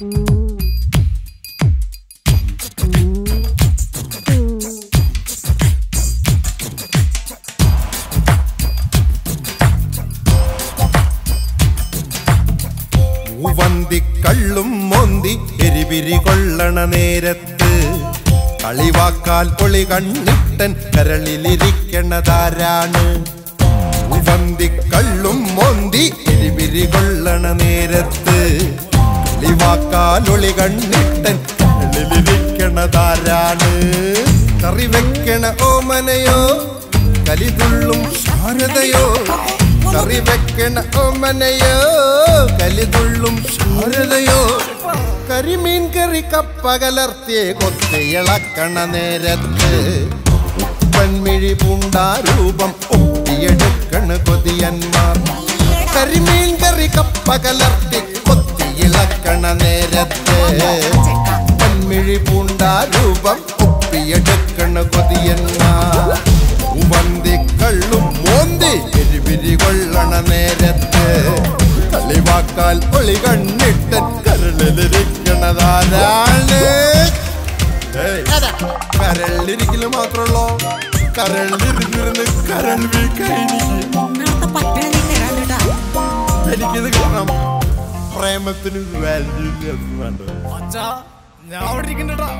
കള്ളും മോന്തി എരിപിരി കൊള്ളണ നേരത്ത് കളിവാക്കാൽ ഒളി കണ്ണിട്ടൻ കരളിലിരിക്കണതാരാണ്? കള്ളും മോന്തി എരിപിരി കൊള്ളണ നേരത്ത് കളിവാക്കാൽ ഒളി കണ്ണിട്ടൻ കരളിലിരിക്കണതാരാണ്? കറി വെക്കണ ഓമനയോ കലിതുള്ളും ശാരദയോ? കറി വെക്കണ ഓമനയോ കലിതുള്ളും ശാരദയോ? കരിമീൻ കറി കപ്പ കലർത്തിയെ കൊത്തിയിളക്കണ നേരത്ത് പെൺമിഴി പൂണ്ടാരൂപം ഒപ്പിയെടുക്കണ കൊതിയന്മാർ. കരിമീൻ കറി കപ്പ കലർത്തി കൊത്തിയിളക്കണ നേരത്ത് പെൺമിഴി പൂണ്ടാരൂപം ഒപ്പിയെടുക്കണ കൊതിയന്മാർ. കള്ളും മോന്തി എരിപിരി കൊള്ളണ നേരത്ത് കളിവാക്കാൽ ഒളി കണ്ണിട്ടൻ കരളിലിരിക്കണതാരാണ്? കരളിലിരിക്കല് മാത്രമുള്ളോ? കരളിലിരുന്നിരുന്ന് കരൾ എനിക്കിത് കാണാം. പ്രേമത്തിന് വാല്യൂ വേണ്ട. ഞാൻ അവിടെ ഇരിക്കണ്ടടാ.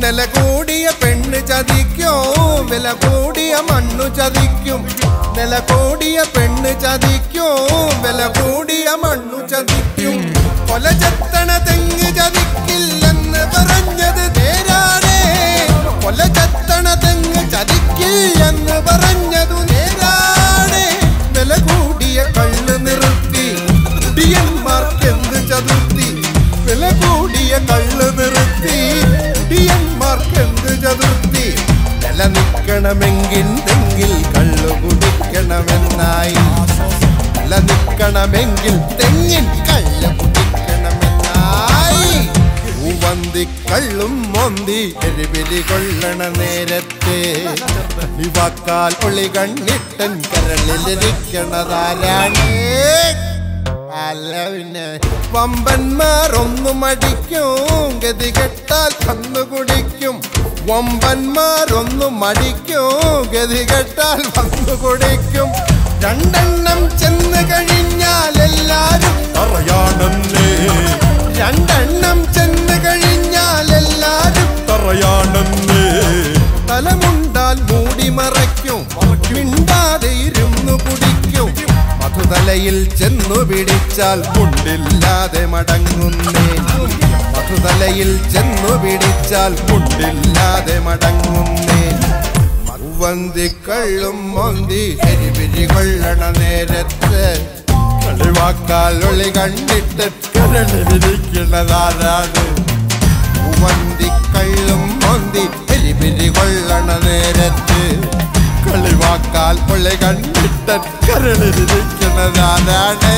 നില കൂടിയ പെണ്ണ് ചതിക്കും, വില കൂടിയ മണ്ണു ചതിക്കും. നില കൂടിയ പെണ്ണ് ചതിക്കും, വില കൂടിയ മണ്ണു ചതിക്കും. കൊല ചത്തണ തെങ്ങ് ചതിക്കില്ലെന്ന് പറഞ്ഞത് നേരാണേ. കൊല ചത്തണ തെങ്ങ് ചതിക്കില്ലെന്ന് പറഞ്ഞതു നേരാണേ. വില കൂടിയ കള്ള് നിർത്തി കുടിയന്മാർക്കെന്ത് ചതുർത്തി? വില കൂടിയ കള്ള് നിർത്തി കുടിയന്മാർക്കെന്ത് ചതുർത്തി? നിലനിൽക്കണമെങ്കിൽ തെങ്ങിൽ കള്ളു കുടിക്കണമെന്നായി. നിലനിൽക്കണമെങ്കിൽ തെങ്ങിൽ കള്ളു കുടിക്കണമെന്നായി. കള്ളും മോന്തി എരിപിരി കൊള്ളണ നേരത്തെ വിവാക്കാൽ ഒളി കണ്ണിട്ടൻ കരളിലിരിക്കണതാരാണ്? അല്ല പിന്നെ വമ്പന്മാർ ഒന്നു മടിക്കും, ഗതി കെട്ടാൽ വന്നു കുടിക്കും. വമ്പന്മാർ ഒന്നു മടിക്കും, ഗതി കെട്ടാൽ വന്നു കുടിക്കും. രണ്ടെണ്ണം ചെന്ന് കഴിഞ്ഞാൽ എല്ലാരും പറയാണെന്നേ. രണ്ടെണ്ണം ചെന്ന് കഴിഞ്ഞാൽ എല്ലാരും പറയാണെന്നേ. തലമുണ്ടാൽ മൂടി മറയ്ക്കും, മിണ്ടാതെ ഇരുന്നു കുടിക്കും. മധുതലയിൽ ചെന്നു പിടിച്ചാൽ മുണ്ടില്ലാതെ മടങ്ങുന്നേ. മധുതലയിൽ ചെന്നു പിടിച്ചാൽ മുണ്ടില്ലാതെ മടങ്ങുന്നേ. കള്ളും മോന്തി എരിപിരി കൊള്ളണ നേരത്ത് കളിവാക്കാൽ ഒളി കണ്ടിട്ട് കരളിലിരിക്കണതാരാണ്? കള്ളും മോന്തി എരിപിരി കൊള്ളണ നേരത്ത് കളിവാക്കാൽ ഒളി കണ്ടിട്ട് കരളിലിരിക്കണതാരാണ്?